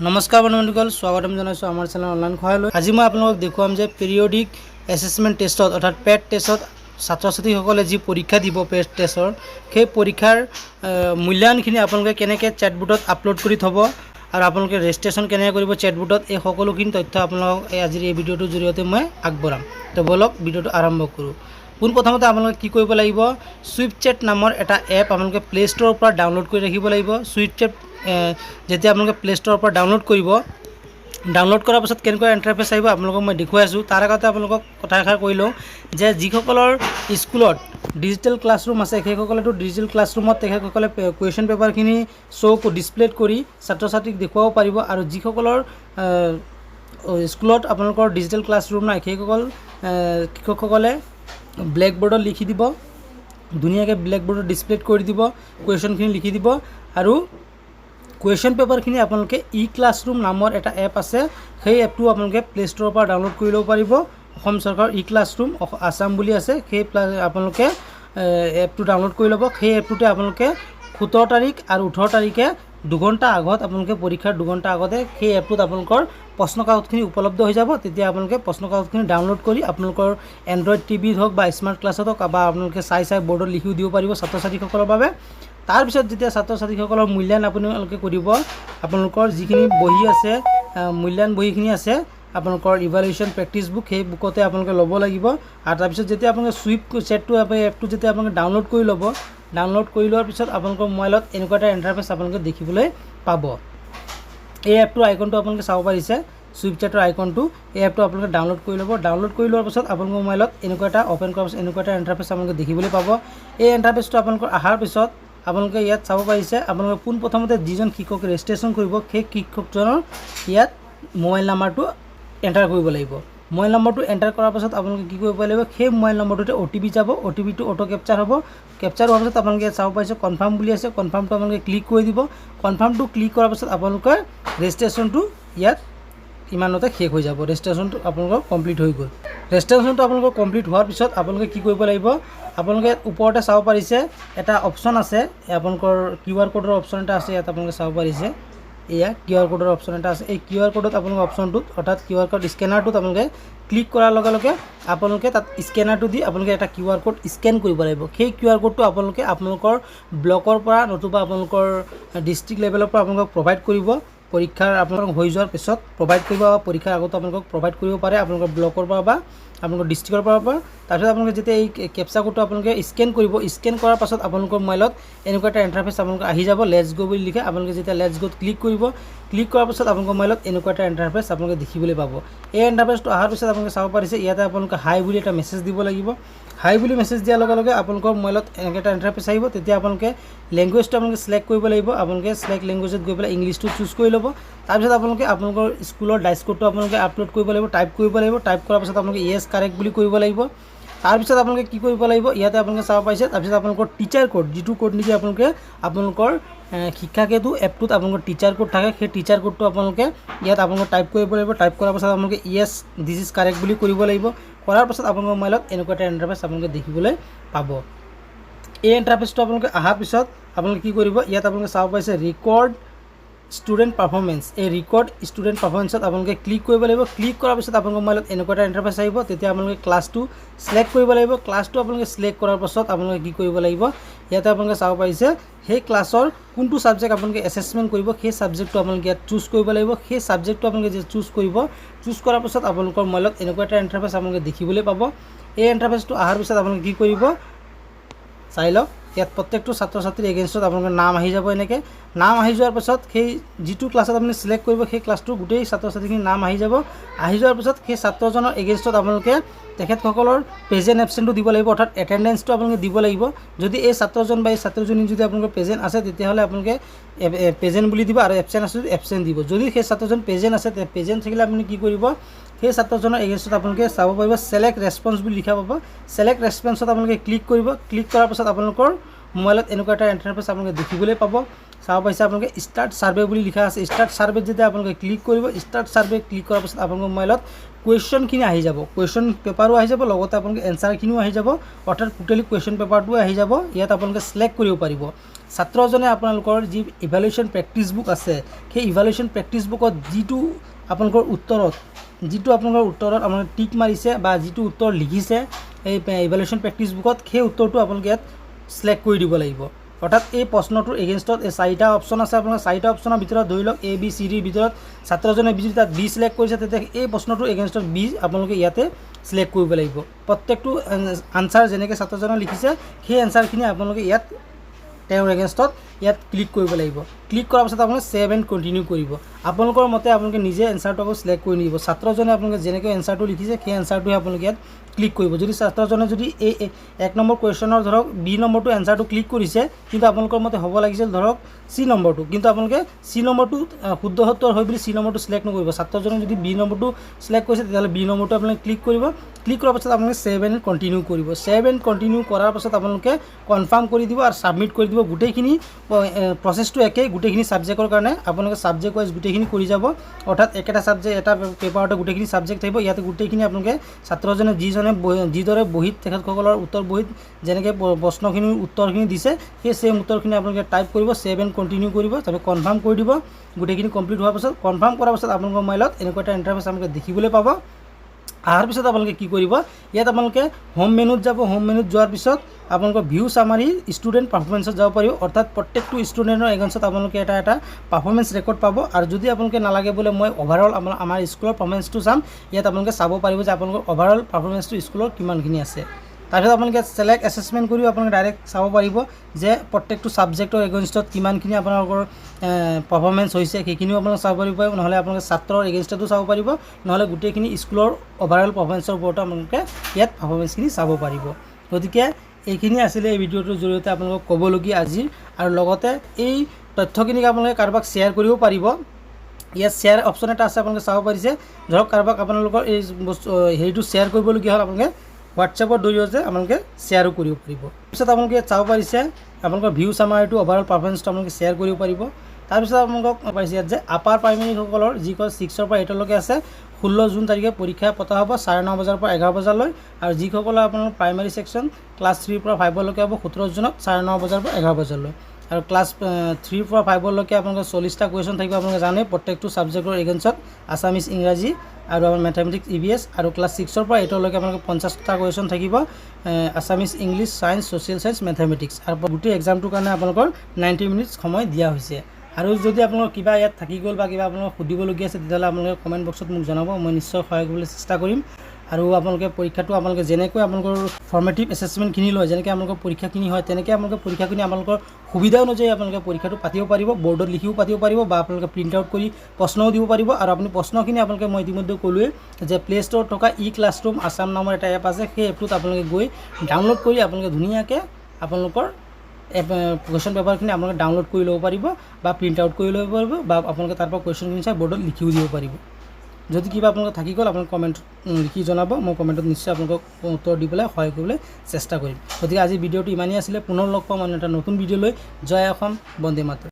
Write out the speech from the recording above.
নমস্কাৰ বন্ধুসকল, স্বাগতম জনাইছোঁ আমাৰ চেনেল অনলাইন সহায়লৈ। আজি মই আপোনালোকক দেখুৱাম যে পিৰিয়ডিক এছেছমেণ্ট টেষ্টত অৰ্থাৎ পেট টেষ্টত ছাত্ৰ ছাত্ৰীসকলে যি পৰীক্ষা দিব পেট টেষ্টৰ, সেই পৰীক্ষাৰ মূল্যায়নখিনি আপোনালোকে কেনেকৈ চেটবোৰ্ডত আপলোড কৰি থ'ব আৰু আপোনালোকে ৰেজিষ্ট্ৰেশ্যন কেনেকৈ কৰিব চেটবোৰ্ডত, এই সকলোখিনি তথ্য আপোনালোকক আজিৰ এই ভিডিঅ'টোৰ জৰিয়তে মই আগবঢ়াম। তো বলক ভিডিঅ'টো আৰম্ভ কৰোঁ। পোনপ্ৰথমতে আপোনালোকে কি কৰিব লাগিব, ছুইফটচেট নামৰ এটা এপ আপোনালোকে প্লে ষ্ট'ৰৰ পৰা ডাউনলোড কৰি ৰাখিব লাগিব। ছুইফটচেট যেতিয়া আপোনালোকে প্লে ষ্ট'ৰৰ পৰা ডাউনলোড কৰিব, ডাউনলোড কৰাৰ পাছত কেনেকুৱা ইণ্টাৰফেচ আহিব আপোনালোকক মই দেখুৱাই আছোঁ। তাৰ আগতে আপোনালোকক কথা এষাৰ কৈ লওঁ যে যিসকলৰ স্কুলত ডিজিটেল ক্লাছৰুম আছে সেইসকলেতো ডিজিটেল ক্লাছৰুমত তেখেতসকলে কুৱেশ্যন পেপাৰখিনি ডিছপ্লেত কৰি ছাত্ৰ ছাত্ৰীক দেখুৱাব পাৰিব, আৰু যিসকলৰ স্কুলত আপোনালোকৰ ডিজিটেল ক্লাছৰুম নাই সেইসকল শিক্ষকসকলে ব্লেকবোৰ্ডত লিখি দিব, ধুনীয়াকৈ ব্লেকবোৰ্ডত ডিছপ্লেত কৰি দিব, কুৱেশ্যনখিনি লিখি দিব, আৰু কুৱেশ্যন পেপাৰখিনি আপোনালোকে ক্লাছৰুম নামৰ এটা এপ আছে, সেই এপটো আপোনালোকে প্লে ষ্ট'ৰৰ পৰা ডাউনলোড কৰি ল'ব পাৰিব। অসম চৰকাৰৰ ক্লাছৰুম আছাম বুলি আছে, সেই আপোনালোকে এপটো ডাউনলোড কৰি ল'ব। সেই এপটোতে আপোনালোকে 17 তাৰিখ আৰু 18 তাৰিখে 2 ঘণ্টা আগত আপোনালোকে পৰীক্ষাৰ 2 ঘণ্টা আগতে সেই এপটোত আপোনালোকৰ প্ৰশ্ন কাকতখিনি উপলব্ধ হৈ যাব। তেতিয়া আপোনালোকে প্ৰশ্ন কাকতখিনি ডাউনলোড কৰি আপোনালোকৰ এণ্ড্ৰইড টিভিত হওক বা স্মাৰ্ট ক্লাছত হওক বা আপোনালোকে চাই বৰ্ডত লিখিও দিব পাৰিব ছাত্ৰ ছাত্ৰীসকলৰ বাবে। তাৰপিছত যেতিয়া ছাত্ৰ ছাত্ৰীসকলৰ মূল্যায়ন আপোনালোকে কৰিব, আপোনালোকৰ যিখিনি বহি আছে মূল্যায়ন বহীখিনি আছে আপোনালোকৰ ইভালুৱেশ্যন প্ৰেক্টিছ বুক, সেই বুকতে আপোনালোকে ল'ব লাগিব। আৰু তাৰপিছত যেতিয়া আপোনালোকে ছুইফটচেটটো এপটো যেতিয়া আপোনালোকে ডাউনলোড কৰি ল'ব, ডাউনলোড কৰি লোৱাৰ পিছত আপোনালোকৰ মোবাইলত এনেকুৱা এটা ইণ্টাৰফেচ আপোনালোকে দেখিবলৈ পাব। এই এপটোৰ আইকনটো আপোনালোকে চাব পাৰিছে, ছুইফটচেটৰ আইকনটো। এই এপটো আপোনালোকে ডাউনলোড কৰি ল'ব। ডাউনলোড কৰি লোৱাৰ পিছত আপোনালোকৰ মোবাইলত এনেকুৱা এটা অ'পেন কৰাৰ পিছত এনেকুৱা এটা ইণ্টাৰফেচ আপোনালোকে দেখিবলৈ পাব। এই ইণ্টাৰফেচটো আপোনালোকৰ অহাৰ পিছত আপোনালোকে ইয়াত চাব পাৰিছে, আপোনালোকে পোনপ্ৰথমতে যিজন শিক্ষক ৰেজিষ্ট্ৰেশ্যন কৰিব সেই শিক্ষকজনৰ ইয়াত মোবাইল নাম্বাৰটো এণ্টাৰ কৰিব লাগিব। মোবাইল নম্বৰটো এণ্টাৰ কৰাৰ পাছত আপোনালোকে কি কৰিব লাগিব, সেই মোবাইল নম্বৰটোতে OTP যাব, OTPটো অটো কেপচাৰ হ'ব। কেপচাৰ হোৱাৰ পাছত আপোনালোকে ইয়াত চাব পাৰিছে কনফাৰ্ম বুলি আছে, কনফাৰ্মটো আপোনালোকে ক্লিক কৰি দিব। কনফাৰ্মটো ক্লিক কৰাৰ পাছত আপোনালোকে ৰেজিষ্ট্ৰেশ্যনটো ইয়াত ইমানতে শেষ হৈ যাব। ৰেজিষ্ট্ৰেশ্যনটো আপোনালোকৰ কমপ্লিট হৈ গ'ল। ৰেজিষ্ট্ৰেশ্যনটো আপোনালোকৰ কমপ্লিট হোৱাৰ পিছত আপোনালোকে কি কৰিব লাগিব, আপোনালোকে ওপৰতে চাব পাৰিছে এটা অপশ্যন আছে, আপোনালোকৰ QR কোডৰ অপশ্যন এটা আছে, ইয়াত আপোনালোকে চাব পাৰিছে এয়া QR কোডৰ অপশ্যন এটা আছে। এই QR কোডত আপোনালোকে অপশ্যনটোত অৰ্থাৎ QR কোড স্কেনাৰটোত আপোনালোকে ক্লিক কৰাৰ লগে লগে আপোনালোকে তাত স্কেনাৰটো দি আপোনালোকে এটা QR কোড স্কেন কৰিব লাগিব। সেই QR কোডটো আপোনালোকে আপোনালোকৰ ব্লকৰ পৰা নতুবা আপোনালোকৰ ডিষ্ট্ৰিক্ট লেভেলৰ পৰা আপোনালোকক প্ৰভাইড কৰিব। পৰীক্ষাৰ আপোনালোকক হৈ যোৱাৰ পিছত প্ৰভাইড কৰিব, পৰীক্ষাৰ আগতো আপোনালোকক প্ৰভাইড কৰিব পাৰে আপোনালোকৰ ব্লকৰ পৰা বা আপোনালোকৰ ডিষ্ট্ৰিক্টৰ পৰা। তাৰপিছত আপোনালোকে যেতিয়া এই কেপচা কোডটো আপোনালোকে স্কেন কৰিব, স্কেন কৰাৰ পাছত আপোনালোকৰ মোবাইলত এনেকুৱা এটা ইণ্টাৰফেচ আপোনালোকে আহি যাব, লেটছ গো বুলি লিখে। আপোনালোকে যেতিয়া লেটছ গোত ক্লিক কৰিব, ক্লিক কৰাৰ পাছত আপোনালোকৰ মোবাইলত এনেকুৱা এটা ইণ্টাৰফেচ আপোনালোকে দেখিবলৈ পাব। এই ইণ্টাৰফেচটো অহাৰ পিছত আপোনালোকে চাব পাৰিছে ইয়াতে আপোনালোকে হাই বুলি এটা মেছেজ দিব লাগিব। হাই বুলি মেছেজ দিয়াৰ লগে লগে আপোনালোকৰ মোবাইলত এনেকৈ এটা ইণ্টাৰফেচ আহিব। তেতিয়া আপোনালোকে লেংগুৱেজটো আপোনালোকে চিলেক্ট কৰিব লাগিব। আপোনালোকে চিলেক্ট লেংগুৱেজত গৈ পেলাই ইংলিছটো চুজ কৰি ল'ব। তাৰপিছত আপোনালোকে আপোনালোকৰ স্কুলৰ ডাইচ কোডটো আপোনালোকে আপলোড কৰিব লাগিব, টাইপ কৰিব লাগিব। টাইপ কৰাৰ পাছত আপোনালোকে য়েছ কাৰেক্ট বুলি কৰিব লাগিব। তাৰপিছত আপোনালোকে কি কৰিব লাগিব, ইয়াতে আপোনালোকে চাব পাৰিছে। তাৰপিছত আপোনালোকৰ টিচাৰ কোড, যিটো কোড নেকি আপোনালোকৰ শিক্ষাকেতু এপটোত আপোনালোকৰ টিচাৰ কোড থাকে, সেই টিচাৰ কোডটো আপোনালোকে ইয়াত আপোনালোকে টাইপ কৰিব লাগিব। টাইপ কৰাৰ পাছত আপোনালোকে য়েছ দিছ ইজ কাৰেক্ট বুলি কৰিব লাগিব। কৰাৰ পাছত আপোনালোকৰ মোবাইলত এনেকুৱা এটা ইণ্টাৰফেচ আপোনালোকে দেখিবলৈ পাব। এই ইণ্টাৰফেচটো আপোনালোকে অহাৰ পিছত আপোনালোকে কি কৰিব, ইয়াত আপোনালোকে চাব পাৰিছে ৰেকৰ্ড ষ্টুডেণ্ট পাৰফৰ্মেঞ্চ। এই ৰেকৰ্ড ষ্টুডেণ্ট পাৰফৰ্মেঞ্চত আপোনালোকে ক্লিক কৰিব লাগিব। ক্লিক কৰাৰ পিছত আপোনালোকৰ মোবাইলত এনেকুৱা এটা ইণ্টাৰফেচ আহিব। তেতিয়া আপোনালোকে ক্লাছটো চিলেক্ট কৰিব লাগিব। ক্লাছটো আপোনালোকে চিলেক্ট কৰাৰ পাছত আপোনালোকে কি কৰিব লাগিব, ইয়াতে আপোনালোকে চাব পাৰিছে সেই ক্লাছৰ কোনটো ছাবজেক্ট আপোনালোকে এছেছমেণ্ট কৰিব, সেই ছাবজেক্টটো আপোনালোকে ইয়াত চুজ কৰিব লাগিব। সেই ছাবজেক্টটো আপোনালোকে যে চুজ কৰিব, চুজ কৰাৰ পাছত আপোনালোকৰ মোবাইলত এনেকুৱা এটা ইণ্টাৰফেচ আপোনালোকে দেখিবলৈ পাব। এই ইণ্টাৰফেচটো অহাৰ পিছত আপোনালোকে কি কৰিব চাই লওক, ইয়াত প্ৰত্যেকটো ছাত্ৰ ছাত্ৰীৰ এগেইনষ্টত আপোনালোকৰ নাম আহি যাব। এনেকৈ নাম আহি যোৱাৰ পাছত সেই যিটো ক্লাছত আপুনি চিলেক্ট কৰিব সেই ক্লাছটোৰ গোটেই ছাত্ৰ ছাত্ৰীখিনিৰ নাম আহি যাব। আহি যোৱাৰ পিছত সেই ছাত্ৰজনৰ এগেইনষ্টত আপোনালোকে তেখেতসকলৰ প্ৰেজেণ্ট এবচেণ্টটো দিব লাগিব, অৰ্থাৎ এটেণ্ডেঞ্চটো আপোনালোকে দিব লাগিব। যদি এই ছাত্ৰজন বা এই ছাত্ৰজনী যদি আপোনালোকৰ প্ৰেজেণ্ট আছে তেতিয়াহ'লে আপোনালোকে প্ৰেজেণ্ট বুলি দিব, আৰু এবচেণ্ট আছে যদি এবচেণ্ট দিব। যদি সেই ছাত্ৰজন প্ৰেজেণ্ট আছে, প্ৰেজেণ্ট থাকিলে আপুনি কি কৰিব, সেই ছাত্ৰজনৰ এগেইনষ্টত আপোনালোকে চাব পাৰিব ছেলেক্ট ৰেছপন্স বুলি লিখা পাব। ছেলেক্ট ৰেছপন্সত আপোনালোকে ক্লিক কৰিব। ক্লিক কৰাৰ পাছত আপোনালোকৰ মোবাইলত এনেকুৱা এটা ইণ্টাৰফেচ আপোনালোকে দেখিবলৈ পাব। চাব পাইছে আপোনালোকে ষ্টাৰ্ট ছাৰ্ভে বুলি লিখা আছে। ষ্টাৰ্ট ছাৰ্ভেত যেতিয়া আপোনালোকে ক্লিক কৰিব, ষ্টাৰ্ট ছাৰ্ভে ক্লিক কৰাৰ পাছত আপোনালোকৰ মোবাইলত কুৱেশ্যনখিনি আহি যাব, কুৱেশ্যন পেপাৰো আহি যাব, লগতে আপোনালোকে এনচাৰখিনিও আহি যাব, অৰ্থাৎ টোটেলি কুৱেশ্যন পেপাৰটোও আহি যাব। ইয়াত আপোনালোকে চিলেক্ট কৰিব পাৰিব। ছাত্ৰজনে আপোনালোকৰ যি ইভালুৱেশ্যন প্ৰেক্টিছ বুক আছে, সেই ইভালুৱেশ্যন প্ৰেক্টিছ বুকত যিটো আপোনালোকৰ উত্তৰত আপোনালোকে টিক মাৰিছে বা যিটো উত্তৰ লিখিছে এই ইভালুৱেশ্যন প্ৰেক্টিছ বুকত, সেই উত্তৰটো আপোনালোকে ইয়াত চিলেক্ট কৰি দিব লাগিব। অৰ্থাৎ এই প্ৰশ্নটোৰ এগেইনষ্টত এই 4টা অপশ্যন আছে। আপোনাৰ 4টা অপশ্যনৰ ভিতৰত ধৰি লওক ABCDৰ ভিতৰত ছাত্ৰজনে যদি তাত B চিলেক্ট কৰিছে, তেতিয়া এই প্ৰশ্নটোৰ এগেইনষ্টত B আপোনালোকে ইয়াতে চিলেক্ট কৰিব লাগিব। প্ৰত্যেকটো আনচাৰ যেনেকৈ ছাত্ৰজনে লিখিছে সেই এনচাৰখিনি আপোনালোকে ইয়াত তেওঁৰ এগেইনষ্টত ইয়াত ক্লিক কৰিব লাগিব। ক্লিক কৰাৰ পাছত আপোনালোকে ছেভ এণ্ড কণ্টিনিউ কৰিব। আপোনালোকৰ মতে আপোনালোকে নিজে এনচাৰটো আকৌ চিলেক্ট কৰি নিব। ছাত্ৰজনে আপোনালোকে যেনেকৈ এনচাৰটো লিখিছে সেই এনচাৰটোহে আপোনালোকে ইয়াত ক্লিক কৰিব। যদি ছাত্ৰজনে যদি এই 1 নম্বৰ কুৱেশ্যনৰ ধৰক B নম্বৰটো এনচাৰটো ক্লিক কৰিছে, কিন্তু আপোনালোকৰ মতে হ'ব লাগিছিল ধৰক C নম্বৰটো, কিন্তু আপোনালোকে C নম্বৰটো শুদ্ধ উত্তৰ হয় বুলি C নম্বৰটো চিলেক্ট নকৰিব। ছাত্ৰজনে যদি B নম্বৰটো চিলেক্ট কৰিছে, তেতিয়াহ'লে B নম্বৰটো আপোনালোকে ক্লিক কৰিব। ক্লিক কৰাৰ পাছত আপোনালোকে ছেভ এণ্ড কণ্টিনিউ কৰিব। ছেভ এণ্ড কণ্টিনিউ কৰাৰ পাছত আপোনালোকে কনফাৰ্ম কৰি দিব আৰু ছাবমিট কৰি দিব। গোটেইখিনি প্ৰচেছটো একেই, গোটেইখিনি ছাবজেক্টৰ কাৰণে আপোনালোকে ছাবজেক্ট ৱাইজ গোটেইখিনি কৰি যাব। অৰ্থাৎ একেটা ছাবজেক্ট এটা পেপাৰতে গোটেইখিনি ছাবজেক্ট থাকিব। ইয়াতে গোটেইখিনি আপোনালোকে ছাত্ৰজনে যিদৰে বহীত তেখেতসকলৰ উত্তৰ বহীত যেনেকৈ প্ৰশ্নখিনিৰ উত্তৰখিনি দিছে, সেই ছেম উত্তৰখিনি আপোনালোকে টাইপ কৰিব, ছেভ এণ্ড কণ্টিনিউ কৰিব, তাৰপিছত কনফাৰ্ম কৰি দিব। গোটেইখিনি কমপ্লিট হোৱাৰ পাছত কনফাৰ্ম কৰাৰ পাছত আপোনালোকৰ মোবাইলত এনেকুৱা এটা ইণ্টাৰফেচ আপোনালোকে দেখিবলৈ পাব। অহাৰ পিছত আপোনালোকে কি কৰিব, ইয়াত আপোনালোকে হোম মেনুত যাব। হোম মেনুত যোৱাৰ পিছত আপোনালোকৰ ভিউ চামাৰী ষ্টুডেণ্ট পাৰফৰ্মেঞ্চত যাব পাৰিব। অৰ্থাৎ প্ৰত্যেকটো ষ্টুডেণ্টৰ এগেইনষ্টত আপোনালোকে এটা পাৰফৰ্মেঞ্চ ৰেকৰ্ড পাব। আৰু যদি আপোনালোকে নালাগে বোলে মই অভাৰঅল আমাৰ স্কুলৰ পাৰফৰ্মেঞ্চটো চাম, ইয়াত আপোনালোকে চাব পাৰিব যে আপোনালোকৰ অভাৰঅল পাৰফৰ্মেঞ্চটো স্কুলৰ কিমানখিনি আছে। তাৰপিছত আপোনালোকে ছেলেক্ট এছেছমেণ্ট কৰিও আপোনালোকে ডাইৰেক্ট চাব পাৰিব যে প্ৰত্যেকটো ছাবজেক্টৰ এগেইনষ্টত কিমানখিনি আপোনালোকৰ পাৰফৰ্মেঞ্চ হৈছে, সেইখিনিও আপোনালোকে চাব পাৰিব। নহ'লে আপোনালোকে ছাত্ৰৰ এগেইনষ্টতো চাব পাৰিব, নহ'লে গোটেইখিনি স্কুলৰ অভাৰঅল পাৰফৰ্মেঞ্চৰ ওপৰতো আপোনালোকে ইয়াত পাৰফৰ্মেঞ্চখিনি চাব পাৰিব। গতিকে এইখিনি আছিলে এই ভিডিঅ'টোৰ জৰিয়তে আপোনালোকক ক'বলগীয়া আজিৰ। আৰু লগতে এই তথ্যখিনিক আপোনালোকে কাৰোবাক শ্বেয়াৰ কৰিব পাৰিব। ইয়াত শ্বেয়াৰ অপশ্যন এটা আছে, আপোনালোকে চাব পাৰিছে। ধৰক কাৰোবাক আপোনালোকৰ এই বস্তু হেৰিটো শ্বেয়াৰ কৰিবলগীয়া হ'ল, আপোনালোকে হোৱাটছএপৰ জৰিয়তে আপোনালোকে শ্বেয়াৰো কৰিব পাৰিব। তাৰপিছত আপোনালোকে চাব পাৰিছে আপোনালোকৰ ভিউ চামাৰীটো অভাৰঅল পাৰফৰ্মেঞ্চটো আপোনালোকে শ্বেয়াৰ কৰিব পাৰিব। তাৰপিছত আপোনালোকক পাৰিছে ইয়াত যে আপাৰ প্ৰাইমেৰীসকলৰ যিসকল 6ৰ পৰা 8লৈকে আছে, 16 জুন তাৰিখে পৰীক্ষা পতা হ'ব 9:30 বজাৰ পৰা 11 বজালৈ। আৰু যিসকলৰ আপোনাৰ প্ৰাইমেৰী ছেকশ্যন ক্লাছ 3ৰ পৰা 5লৈকে হ'ব 17 জুনত 9:30 বজাৰ পৰা 11 বজালৈ। আৰু ক্লাছ 3ৰ পৰা 5লৈকে আপোনালোকৰ 40টা কুৱেশ্যন থাকিব। আপোনালোকে জানে প্ৰত্যেকটো ছাবজেক্টৰ এগেইনষ্টত আছামিজ, ইংৰাজী আৰু আমাৰ মেথামেটিক্স, EVS। আৰু ক্লাছ 6ৰ পৰা 8লৈকে আপোনালোকে 50টা কুৱেশ্যন থাকিব, Assamese, English, science, social science, mathematics. আৰু গোটেই এক্সামটোৰ কাৰণে আপোনালোকৰ 90 মিনিটছ সময় দিয়া হৈছে। আৰু যদি আপোনালোকৰ কিবা ইয়াত থাকি গ'ল বা কিবা আপোনালোকক সুধিবলগীয়া আছে, তেতিয়াহ'লে আপোনালোকে কমেণ্ট বক্সত মোক জনাব, মই নিশ্চয় সহায় কৰিবলৈ চেষ্টা কৰিম। আৰু আপোনালোকে পৰীক্ষাটো আপোনালোকে যেনেকৈ আপোনালোকৰ ফৰ্মেটিভ এছেছমেণ্টখিনি লয়, যেনেকৈ আপোনালোকৰ পৰীক্ষাখিনি হয়, তেনেকৈ আপোনালোকে পৰীক্ষাখিনি আপোনালোকৰ সুবিধা অনুযায়ী আপোনালোকে পৰীক্ষাটো পাতিব পাৰিব। বৰ্ডত লিখিও পাতিব পাৰিব বা আপোনালোকে প্ৰিণ্ট আউট কৰি প্ৰশ্নও দিব পাৰিব। আৰু আপুনি প্ৰশ্নখিনি আপোনালোকে মই ইতিমধ্যে ক'লোৱেই যে প্লে' ষ্ট'ৰত থকা ক্লাছৰুম আছাম নামৰ এটা এপ আছে, সেই এপটোত আপোনালোকে গৈ ডাউনলোড কৰি আপোনালোকে ধুনীয়াকৈ আপোনালোকৰ কুৱেশ্যন পেপাৰখিনি আপোনালোকে ডাউনলোড কৰি ল'ব পাৰিব বা প্ৰিণ্ট আউট কৰি ল'ব পাৰিব, বা আপোনালোকে তাৰ পৰা কুৱেশ্যনখিনি চাই বৰ্ডত লিখিও দিব পাৰিব। যদি কিবা আপোনালোকৰ থাকি গ'ল, আপোনালোকে কমেণ্ট লিখি জনাব, মই কমেণ্টত নিশ্চয় আপোনালোকক উত্তৰ দি পেলাই সহায় কৰিবলৈ চেষ্টা কৰিম। গতিকে আজি ভিডিঅ'টো ইমানেই আছিলে। পুনৰ লগ পাম এটা নতুন ভিডিঅ' লৈ। জয় অসম, বন্দে মাতৰম।